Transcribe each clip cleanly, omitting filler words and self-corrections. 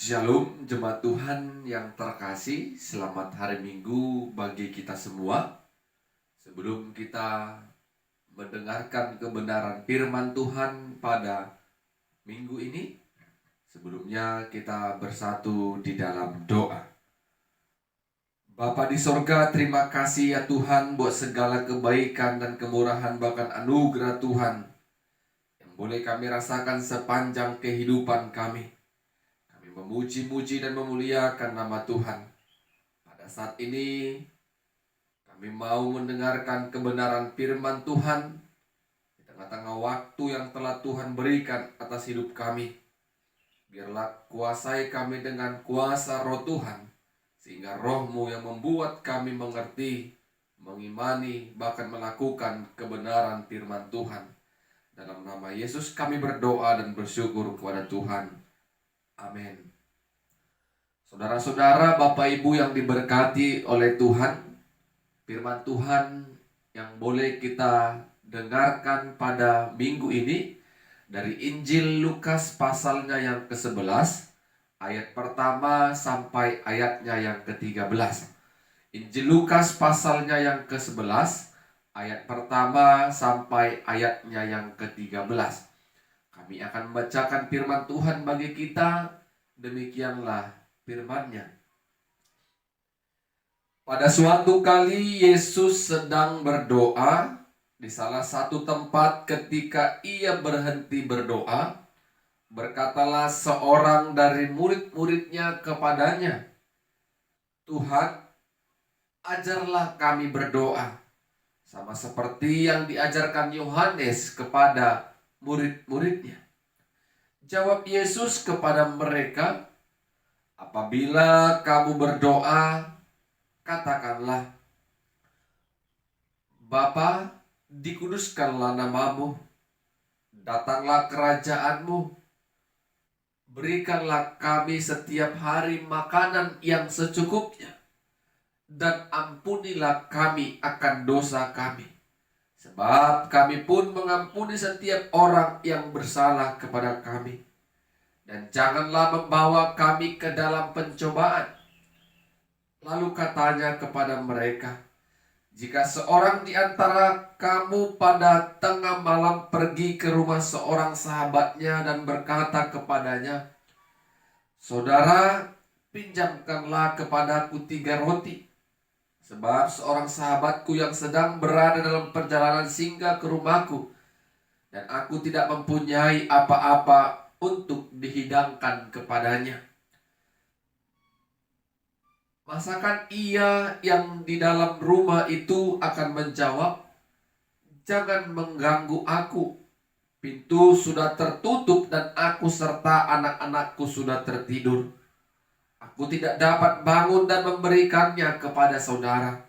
Shalom jemaat Tuhan yang terkasih, selamat hari Minggu bagi kita semua. Sebelum kita mendengarkan kebenaran firman Tuhan pada minggu ini, sebelumnya kita bersatu di dalam doa. Bapa di sorga, terima kasih ya Tuhan buat segala kebaikan dan kemurahan bahkan anugerah Tuhan yang boleh kami rasakan sepanjang kehidupan kami. Kami memuji-muji dan memuliakan nama Tuhan. Pada saat ini kami mau mendengarkan kebenaran firman Tuhan di tengah-tengah waktu yang telah Tuhan berikan atas hidup kami. Biarlah kuasai kami dengan kuasa Roh Tuhan, sehingga Roh-Mu yang membuat kami mengerti, mengimani, bahkan melakukan kebenaran firman Tuhan. Dalam nama Yesus kami berdoa dan bersyukur kepada Tuhan. Amin. Saudara-saudara, Bapak Ibu yang diberkati oleh Tuhan, firman Tuhan yang boleh kita dengarkan pada minggu ini dari Injil Lukas pasalnya yang ke-11, ayat pertama sampai ayatnya yang ke-13. Injil Lukas pasalnya yang ke-11, ayat pertama sampai ayatnya yang ke-13. Kami akan membacakan firman Tuhan bagi kita. Demikianlah firman-Nya. Pada suatu kali Yesus sedang berdoa di salah satu tempat. Ketika ia berhenti berdoa, berkatalah seorang dari murid-muridnya kepadanya, "Tuhan, ajarlah kami berdoa, sama seperti yang diajarkan Yohanes kepada murid-muridnya." Jawab Yesus kepada mereka, "Apabila kamu berdoa, katakanlah, Bapa, dikuduskanlah namamu, datanglah kerajaanmu, berikanlah kami setiap hari makanan yang secukupnya, dan ampunilah kami akan dosa kami, sebab kami pun mengampuni setiap orang yang bersalah kepada kami. Dan janganlah membawa kami ke dalam pencobaan." Lalu katanya kepada mereka, "Jika seorang di antara kamu pada tengah malam pergi ke rumah seorang sahabatnya dan berkata kepadanya, 'Saudara, pinjamkanlah kepadaku 3 roti, sebab seorang sahabatku yang sedang berada dalam perjalanan singgah ke rumahku, dan aku tidak mempunyai apa-apa untuk dihidangkan kepadanya.' Masakan ia yang di dalam rumah itu akan menjawab, 'Jangan mengganggu aku. Pintu sudah tertutup dan aku serta anak-anakku sudah tertidur. Aku tidak dapat bangun dan memberikannya kepada saudara.'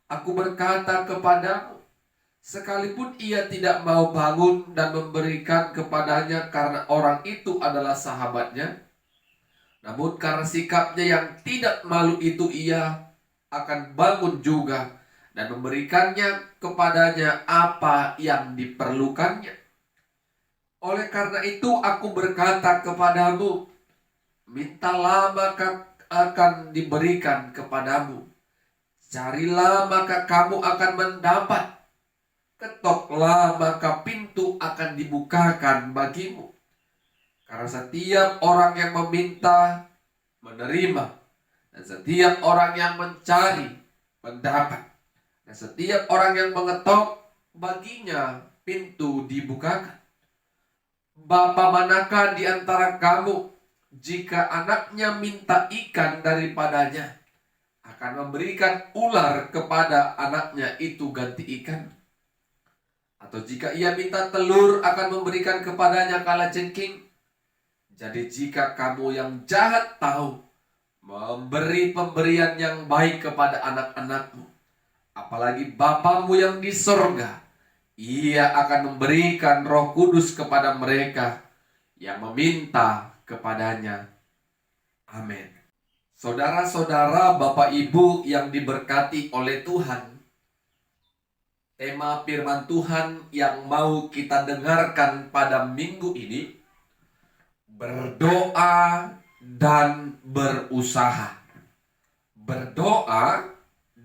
Aku berkata kepadamu, sekalipun ia tidak mau bangun dan memberikan kepadanya karena orang itu adalah sahabatnya, namun karena sikapnya yang tidak malu itu, ia akan bangun juga dan memberikannya kepadanya apa yang diperlukannya. Oleh karena itu aku berkata kepadamu, mintalah maka akan diberikan kepadamu. Carilah maka kamu akan mendapat. Ketoklah maka pintu akan dibukakan bagimu. Karena setiap orang yang meminta, menerima. Dan setiap orang yang mencari, mendapat. Dan setiap orang yang mengetok, baginya pintu dibukakan. Bapa manakah di antara kamu, jika anaknya minta ikan daripadanya, akan memberikan ular kepada anaknya itu ganti ikan? Atau jika ia minta telur, akan memberikan kepadanya kalajengking? Jadi jika kamu yang jahat tahu memberi pemberian yang baik kepada anak-anakmu, apalagi Bapamu yang di sorga, ia akan memberikan Roh Kudus kepada mereka yang meminta kepadanya. Amin. Saudara-saudara, Bapak Ibu yang diberkati oleh Tuhan, tema firman Tuhan yang mau kita dengarkan pada minggu ini, berdoa dan berusaha. Berdoa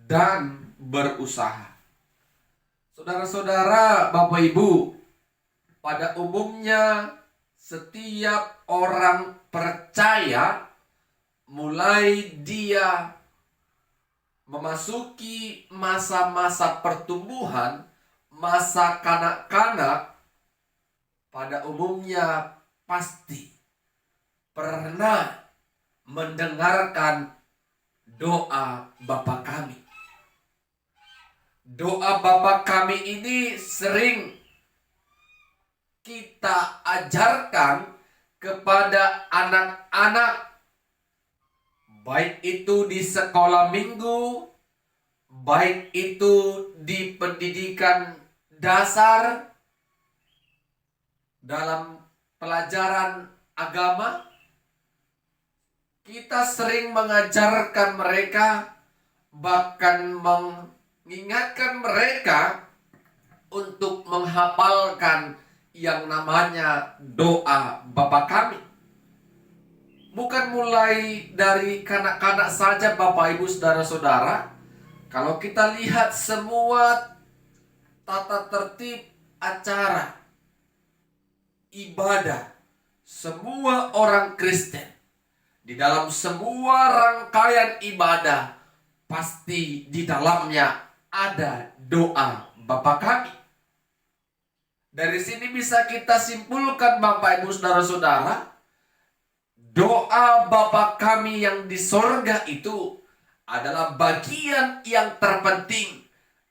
dan berusaha. Saudara-saudara, Bapak Ibu, pada umumnya setiap orang percaya mulai dia memasuki masa-masa pertumbuhan, masa kanak-kanak, pada umumnya pasti pernah mendengarkan doa Bapa Kami. Doa Bapa Kami ini sering kita ajarkan kepada anak-anak, baik itu di sekolah minggu, baik itu di pendidikan dasar, dalam pelajaran agama. Kita sering mengajarkan mereka, bahkan mengingatkan mereka untuk menghafalkan yang namanya doa Bapa Kami. Bukan mulai dari kanak-kanak saja, Bapak Ibu saudara-saudara. Kalau kita lihat semua tata tertib acara ibadah semua orang Kristen, di dalam semua rangkaian ibadah, pasti di dalamnya ada doa Bapa Kami. Dari sini bisa kita simpulkan, Bapak Ibu saudara-saudara, doa Bapa Kami yang di sorga itu adalah bagian yang terpenting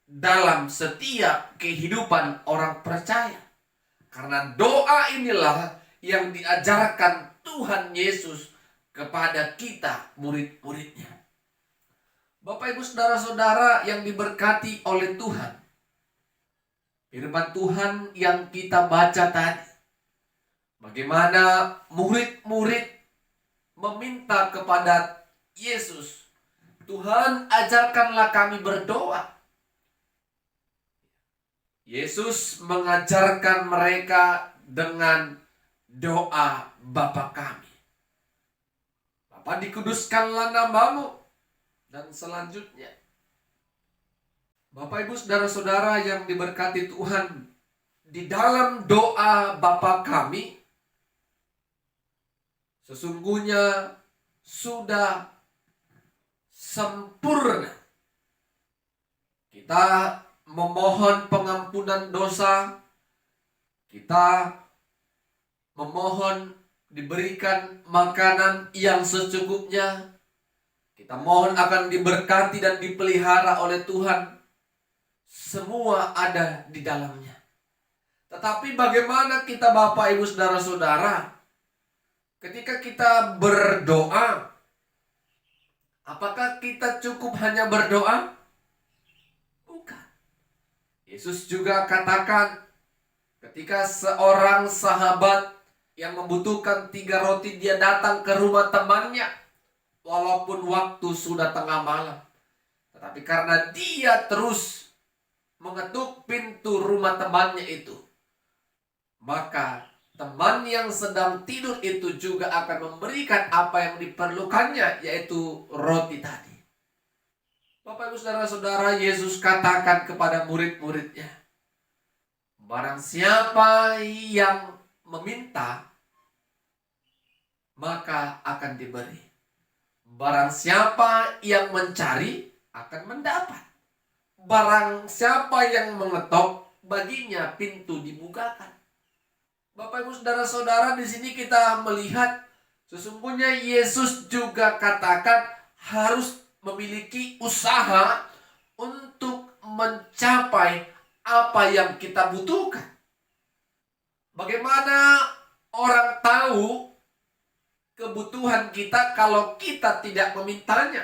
dalam setiap kehidupan orang percaya. Karena doa inilah yang diajarkan Tuhan Yesus kepada kita, murid-muridnya. Bapak Ibu saudara-saudara yang diberkati oleh Tuhan, firman Tuhan yang kita baca tadi, bagaimana murid-murid meminta kepada Yesus, Tuhan ajarkanlah kami berdoa. Yesus mengajarkan mereka dengan doa Bapa Kami. Bapa, dikuduskanlah namamu. Dan selanjutnya, Bapak Ibu saudara-saudara yang diberkati Tuhan, di dalam doa Bapa Kami, sesungguhnya sudah sempurna. Kita memohon pengampunan dosa, kita memohon diberikan makanan yang secukupnya, kita mohon akan diberkati dan dipelihara oleh Tuhan. Semua ada di dalamnya. Tetapi bagaimana kita, Bapak Ibu saudara-saudara, ketika kita berdoa, apakah kita cukup hanya berdoa? Yesus juga katakan, ketika seorang sahabat yang membutuhkan 3 roti, dia datang ke rumah temannya, walaupun waktu sudah tengah malam. Tetapi karena dia terus mengetuk pintu rumah temannya itu, maka teman yang sedang tidur itu juga akan memberikan apa yang diperlukannya, yaitu roti tadi. Bapak Ibu saudara-saudara, Yesus katakan kepada murid-muridnya, barang siapa yang meminta, maka akan diberi. Barang siapa yang mencari, akan mendapat. Barang siapa yang mengetok, baginya pintu dibukakan. Bapak Ibu saudara-saudara, di sini kita melihat sesungguhnya Yesus juga katakan harus memiliki usaha untuk mencapai apa yang kita butuhkan. Bagaimana orang tahu kebutuhan kita kalau kita tidak memintanya?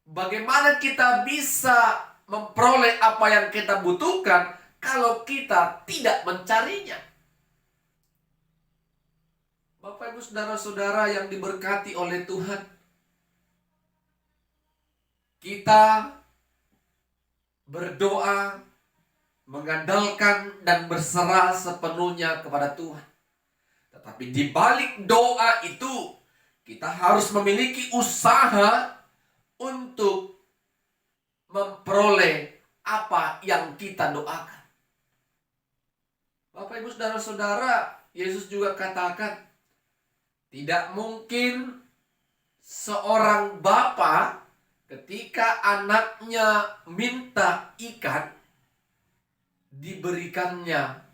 Bagaimana kita bisa memperoleh apa yang kita butuhkan kalau kita tidak mencarinya? Bapak Ibu saudara-saudara yang diberkati oleh Tuhan, kita berdoa, mengandalkan dan berserah sepenuhnya kepada Tuhan. Tetapi di balik doa itu, Kita harus memiliki usaha untuk memperoleh apa yang kita doakan. Bapak, Ibu, saudara-saudara, Yesus juga katakan, tidak mungkin seorang bapa ketika anaknya minta ikan, diberikannya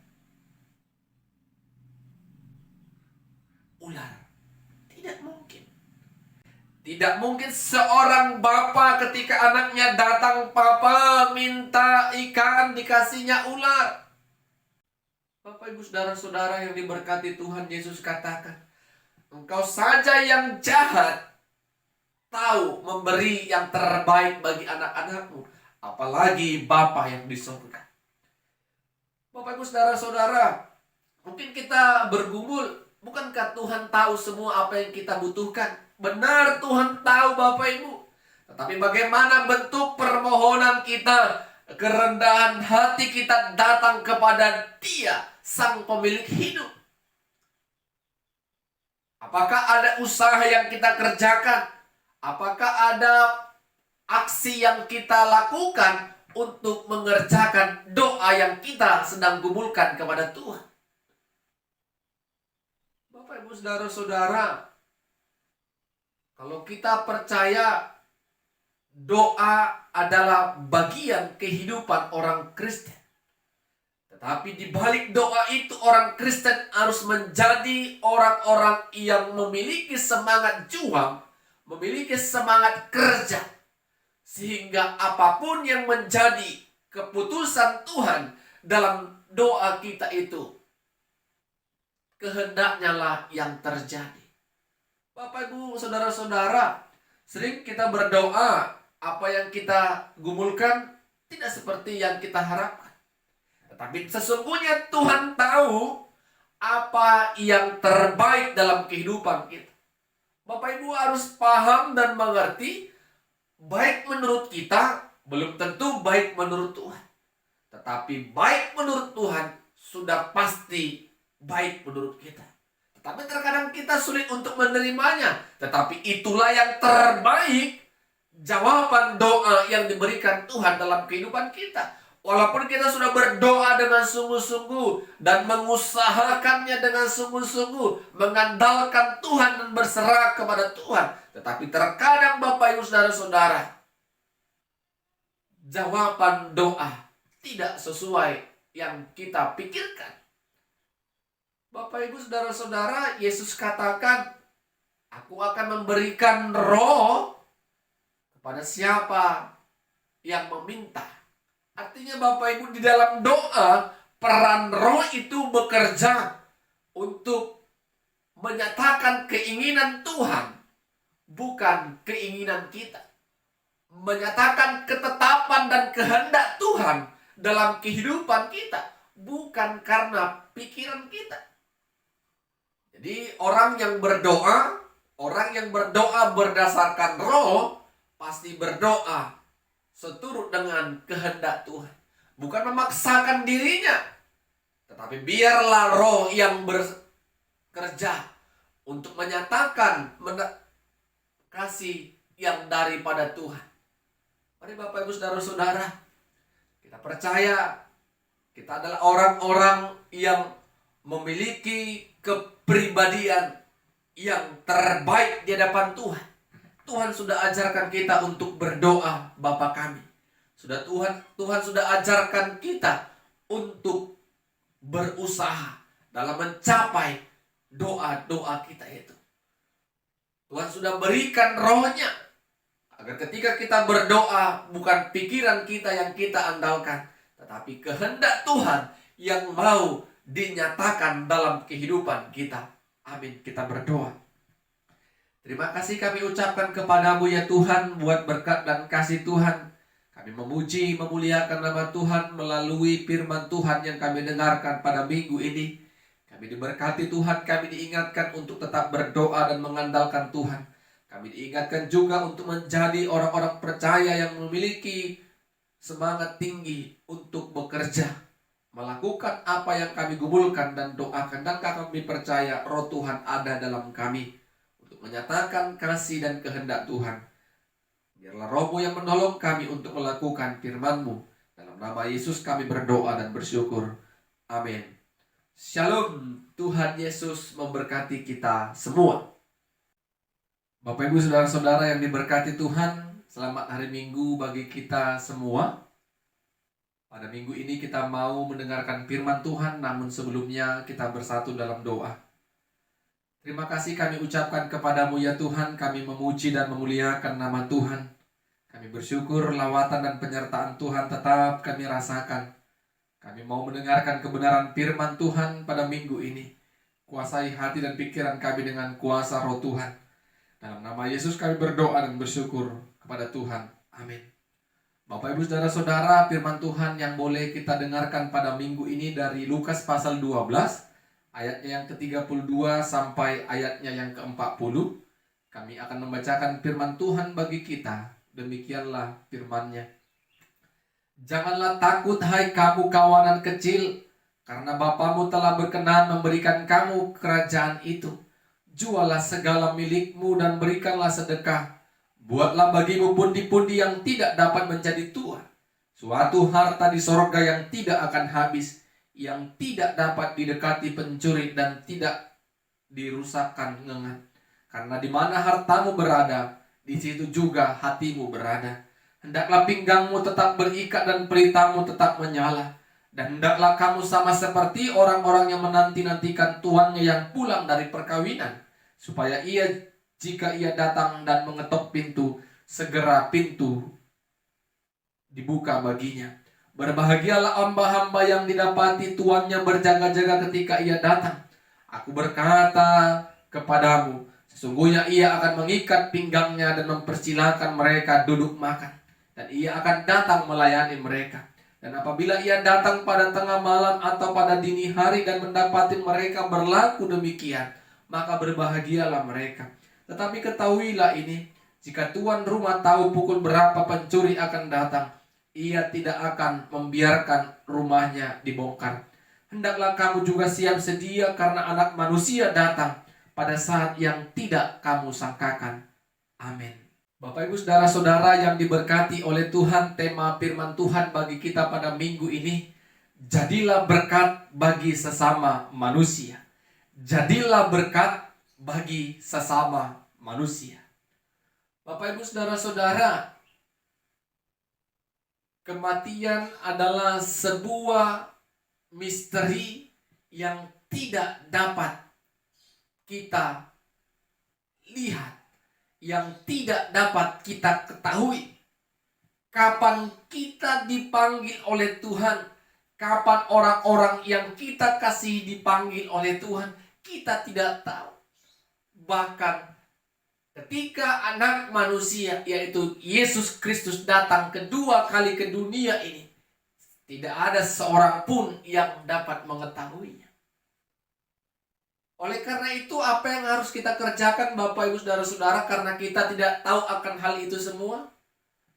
ular. Tidak mungkin. Tidak mungkin seorang bapa ketika anaknya datang, "Papa minta ikan," dikasihnya ular. Bapak, Ibu, saudara-saudara yang diberkati Tuhan, Yesus katakan, engkau saja yang jahat tahu memberi yang terbaik bagi anak-anakmu, apalagi Bapa yang di surga. Bapak, Ibu, saudara-saudara, mungkin kita bergumul, bukankah Tuhan tahu semua apa yang kita butuhkan? Benar, Tuhan tahu, Bapak Ibu. Tetapi bagaimana bentuk permohonan kita, kerendahan hati kita datang kepada Dia, Sang Pemilik hidup? Apakah ada usaha yang kita kerjakan? Apakah ada aksi yang kita lakukan untuk mengerjakan doa yang kita sedang gumulkan kepada Tuhan? Bapak, Ibu, saudara-saudara, kalau kita percaya doa adalah bagian kehidupan orang Kristen, tetapi di balik doa itu orang Kristen harus menjadi orang-orang yang memiliki semangat juang, memiliki semangat kerja, sehingga apapun yang menjadi keputusan Tuhan dalam doa kita itu, kehendaknya lah yang terjadi. Bapak, Ibu, saudara-saudara, sering kita berdoa, apa yang kita gumulkan tidak seperti yang kita harapkan. Tetapi sesungguhnya Tuhan tahu apa yang terbaik dalam kehidupan kita. Bapak, Ibu, harus paham dan mengerti, baik menurut kita belum tentu baik menurut Tuhan. Tetapi baik menurut Tuhan sudah pasti baik menurut kita. Tetapi terkadang kita sulit untuk menerimanya. Tetapi itulah yang terbaik, jawaban doa yang diberikan Tuhan dalam kehidupan kita. Walaupun kita sudah berdoa dengan sungguh-sungguh dan mengusahakannya dengan sungguh-sungguh, mengandalkan Tuhan dan berserah kepada Tuhan, tetapi terkadang Bapak, Ibu, saudara-saudara, jawaban doa tidak sesuai yang kita pikirkan. Bapak, Ibu, saudara-saudara, Yesus katakan, aku akan memberikan roh kepada siapa yang meminta. Artinya Bapak, Ibu, di dalam doa, peran roh itu bekerja untuk menyatakan keinginan Tuhan, bukan keinginan kita. Menyatakan ketetapan dan kehendak Tuhan dalam kehidupan kita, bukan karena pikiran kita. Jadi orang yang berdoa berdasarkan roh, pasti berdoa seturut dengan kehendak Tuhan. Bukan memaksakan dirinya, tetapi biarlah roh yang bekerja untuk menyatakan kasih yang daripada Tuhan. Mari Bapak, Ibu, saudara-saudara, kita percaya kita adalah orang-orang yang memiliki kepribadian yang terbaik di hadapan Tuhan. Tuhan sudah ajarkan kita untuk berdoa, Bapa kami. Tuhan sudah ajarkan kita untuk berusaha dalam mencapai doa-doa kita itu. Tuhan sudah berikan rohnya agar ketika kita berdoa, bukan pikiran kita yang kita andalkan, tetapi kehendak Tuhan yang mau dinyatakan dalam kehidupan kita. Amin. Kita berdoa. Terima kasih kami ucapkan kepadamu ya Tuhan, buat berkat dan kasih Tuhan. Kami memuji, memuliakan nama Tuhan melalui firman Tuhan yang kami dengarkan pada minggu ini. Kami diberkati Tuhan, kami diingatkan untuk tetap berdoa dan mengandalkan Tuhan. Kami diingatkan juga untuk menjadi orang-orang percaya yang memiliki semangat tinggi untuk bekerja, melakukan apa yang kami gumulkan dan doakan. Dan kami percaya roh Tuhan ada dalam kami menyatakan kasih dan kehendak Tuhan. Biarlah Roh-Mu yang menolong kami untuk melakukan firman-Mu. Dalam nama Yesus kami berdoa dan bersyukur. Amin. Shalom. Tuhan Yesus memberkati kita semua. Bapak Ibu Saudara-saudara yang diberkati Tuhan, selamat hari Minggu bagi kita semua. Pada minggu ini kita mau mendengarkan firman Tuhan, namun sebelumnya kita bersatu dalam doa. Terima kasih kami ucapkan kepadamu ya Tuhan, kami memuji dan memuliakan nama Tuhan. Kami bersyukur lawatan dan penyertaan Tuhan tetap kami rasakan. Kami mau mendengarkan kebenaran firman Tuhan pada minggu ini. Kuasai hati dan pikiran kami dengan kuasa Roh Tuhan. Dalam nama Yesus kami berdoa dan bersyukur kepada Tuhan. Amin. Bapak Ibu Saudara-saudara, firman Tuhan yang boleh kita dengarkan pada minggu ini dari Lukas pasal 12, ayatnya yang ke-32 sampai ayatnya yang ke-40. Kami akan membacakan firman Tuhan bagi kita. Demikianlah firman-Nya. Janganlah takut hai kamu kawanan kecil, karena Bapamu telah berkenan memberikan kamu kerajaan itu. Jualah segala milikmu dan berikanlah sedekah. Buatlah bagimu pundi-pundi yang tidak dapat menjadi tua, suatu harta di sorga yang tidak akan habis, yang tidak dapat didekati pencuri dan tidak dirusakkan ngengat. Karena di mana hartamu berada, di situ juga hatimu berada. Hendaklah pinggangmu tetap berikat dan pelitamu tetap menyala. Dan hendaklah kamu sama seperti orang-orang yang menanti-nantikan tuannya yang pulang dari perkawinan, supaya jika ia datang dan mengetok pintu, segera pintu dibuka baginya. Berbahagialah hamba-hamba yang didapati tuannya berjaga-jaga ketika ia datang. Aku berkata kepadamu, sesungguhnya ia akan mengikat pinggangnya dan mempersilahkan mereka duduk makan. Dan ia akan datang melayani mereka. Dan apabila ia datang pada tengah malam atau pada dini hari dan mendapati mereka berlaku demikian, maka berbahagialah mereka. Tetapi ketahuilah ini, jika tuan rumah tahu pukul berapa pencuri akan datang, ia tidak akan membiarkan rumahnya dibongkar. Hendaklah kamu juga siap sedia, karena Anak Manusia datang pada saat yang tidak kamu sangkakan. Amin. Bapak Ibu Saudara-saudara yang diberkati oleh Tuhan, tema firman Tuhan bagi kita pada minggu ini, jadilah berkat bagi sesama manusia. Jadilah berkat bagi sesama manusia. Bapak Ibu Saudara-saudara, kematian adalah sebuah misteri yang tidak dapat kita lihat, yang tidak dapat kita ketahui. Kapan kita dipanggil oleh Tuhan, kapan orang-orang yang kita kasih dipanggil oleh Tuhan, kita tidak tahu. Bahkan ketika Anak Manusia, yaitu Yesus Kristus, datang kedua kali ke dunia ini, tidak ada seorang pun yang dapat mengetahuinya. Oleh karena itu, apa yang harus kita kerjakan Bapak Ibu Saudara-saudara, karena kita tidak tahu akan hal itu semua?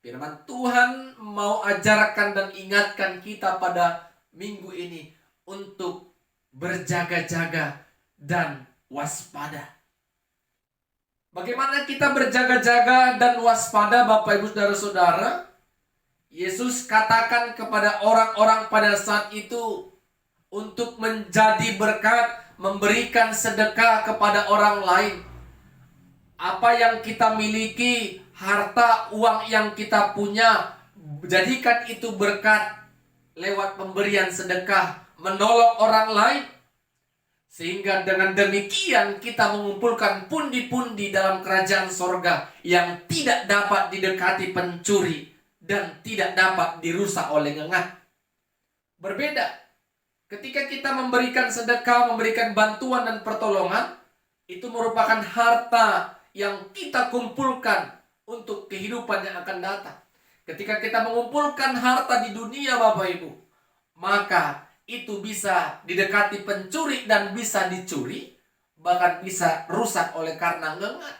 Firman Tuhan mau ajarkan dan ingatkan kita pada minggu ini untuk berjaga-jaga dan waspada. Bagaimana kita berjaga-jaga dan waspada Bapak Ibu Saudara-saudara? Yesus katakan kepada orang-orang pada saat itu untuk menjadi berkat, memberikan sedekah kepada orang lain. Apa yang kita miliki, harta, uang yang kita punya, jadikan itu berkat lewat pemberian sedekah, menolong orang lain. Sehingga dengan demikian kita mengumpulkan pundi-pundi dalam kerajaan sorga yang tidak dapat didekati pencuri dan tidak dapat dirusak oleh ngengat. Berbeda ketika kita memberikan sedekah, memberikan bantuan dan pertolongan, itu merupakan harta yang kita kumpulkan untuk kehidupan yang akan datang. Ketika kita mengumpulkan harta di dunia Bapak Ibu, maka itu bisa didekati pencuri dan bisa dicuri, bahkan bisa rusak oleh karena ngengat.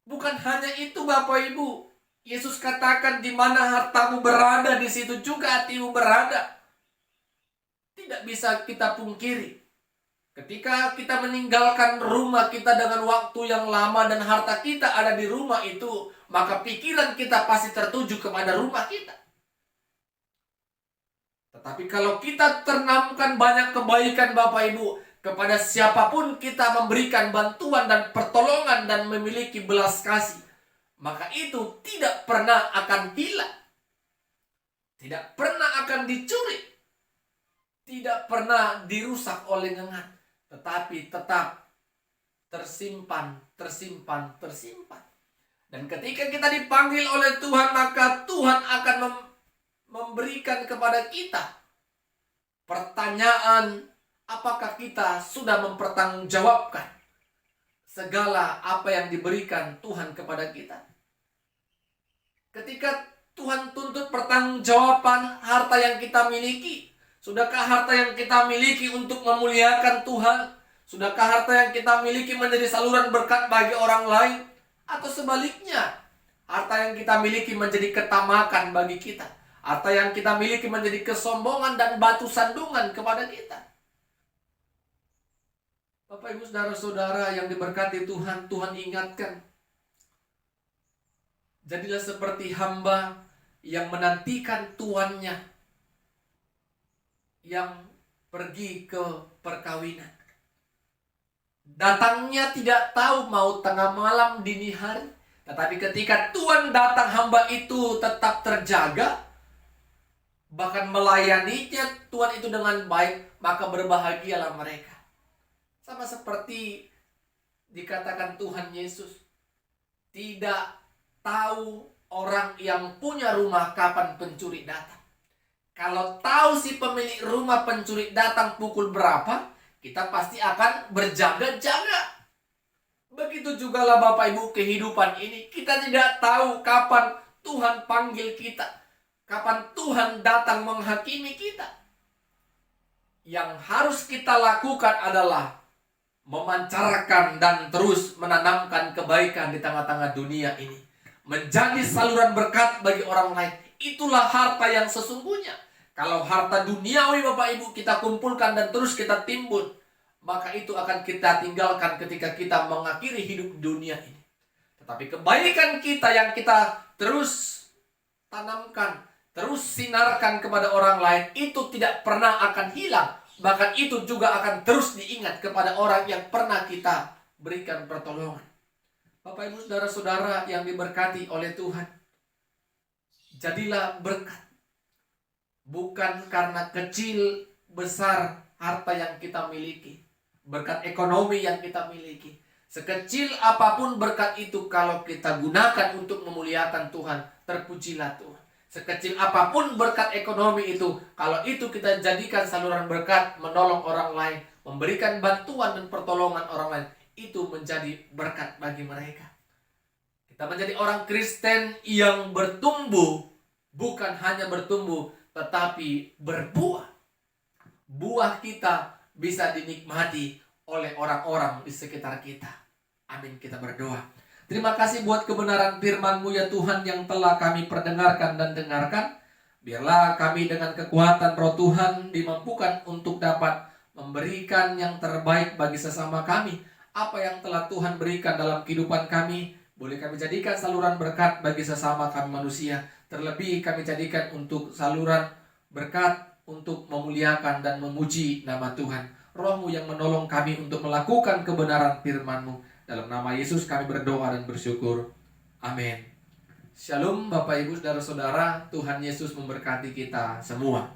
Bukan hanya itu Bapak Ibu, Yesus katakan di mana hartamu berada, di situ juga hatimu berada. Tidak bisa kita pungkiri. Ketika kita meninggalkan rumah kita dengan waktu yang lama dan harta kita ada di rumah itu, maka pikiran kita pasti tertuju kepada rumah kita. Tetapi kalau kita tanamkan banyak kebaikan Bapak Ibu, kepada siapapun kita memberikan bantuan dan pertolongan dan memiliki belas kasih, maka itu tidak pernah akan hilang. Tidak pernah akan dicuri. Tidak pernah dirusak oleh ngengat. Tetapi tetap tersimpan. Dan ketika kita dipanggil oleh Tuhan, maka Tuhan akan memberikan kepada kita pertanyaan, apakah kita sudah mempertanggungjawabkan segala apa yang diberikan Tuhan kepada kita. Ketika Tuhan tuntut pertanggungjawaban harta yang kita miliki, sudahkah harta yang kita miliki untuk memuliakan Tuhan? Sudahkah harta yang kita miliki menjadi saluran berkat bagi orang lain? Atau sebaliknya, harta yang kita miliki menjadi ketamakan bagi kita. Harta yang kita miliki menjadi kesombongan dan batu sandungan kepada kita. Bapak Ibu saudara-saudara yang diberkati Tuhan, Tuhan ingatkan. Jadilah seperti hamba yang menantikan tuannya yang pergi ke perkawinan. Datangnya tidak tahu mau tengah malam dini hari. Tetapi ketika Tuhan datang, hamba itu tetap terjaga. Bahkan melayaninya Tuhan itu dengan baik, maka berbahagialah mereka. Sama seperti dikatakan Tuhan Yesus, tidak tahu orang yang punya rumah kapan pencuri datang. Kalau tahu si pemilik rumah pencuri datang pukul berapa, kita pasti akan berjaga-jaga. Begitu juga lah Bapak Ibu kehidupan ini. Kita tidak tahu kapan Tuhan panggil kita, kapan Tuhan datang menghakimi kita. Yang harus kita lakukan adalah memancarkan dan terus menanamkan kebaikan di tengah-tengah dunia ini. Menjadi saluran berkat bagi orang lain. Itulah harta yang sesungguhnya. Kalau harta duniawi Bapak Ibu kita kumpulkan dan terus kita timbun, maka itu akan kita tinggalkan ketika kita mengakhiri hidup dunia ini. Tetapi kebaikan kita yang kita terus tanamkan, terus sinarkan kepada orang lain, itu tidak pernah akan hilang. Bahkan itu juga akan terus diingat kepada orang yang pernah kita berikan pertolongan. Bapak Ibu saudara-saudara yang diberkati oleh Tuhan, jadilah berkat. Bukan karena kecil besar harta yang kita miliki, berkat ekonomi yang kita miliki. Sekecil apapun berkat itu, kalau kita gunakan untuk memuliakan Tuhan, terpujilah Tuhan. Sekecil apapun berkat ekonomi itu, kalau itu kita jadikan saluran berkat, menolong orang lain, memberikan bantuan dan pertolongan orang lain, itu menjadi berkat bagi mereka. Kita menjadi orang Kristen yang bertumbuh, bukan hanya bertumbuh, tetapi berbuah. Buah kita bisa dinikmati oleh orang-orang di sekitar kita. Amin, kita berdoa. Terima kasih buat kebenaran firman-Mu ya Tuhan yang telah kami perdengarkan dan dengarkan. Biarlah kami dengan kekuatan Roh Tuhan dimampukan untuk dapat memberikan yang terbaik bagi sesama kami. Apa yang telah Tuhan berikan dalam kehidupan kami, boleh kami jadikan saluran berkat bagi sesama kami manusia. Terlebih kami jadikan untuk saluran berkat untuk memuliakan dan memuji nama Tuhan. Roh-Mu yang menolong kami untuk melakukan kebenaran firman-Mu. Dalam nama Yesus kami berdoa dan bersyukur. Amin. Shalom Bapak Ibu saudara-saudara. Tuhan Yesus memberkati kita semua.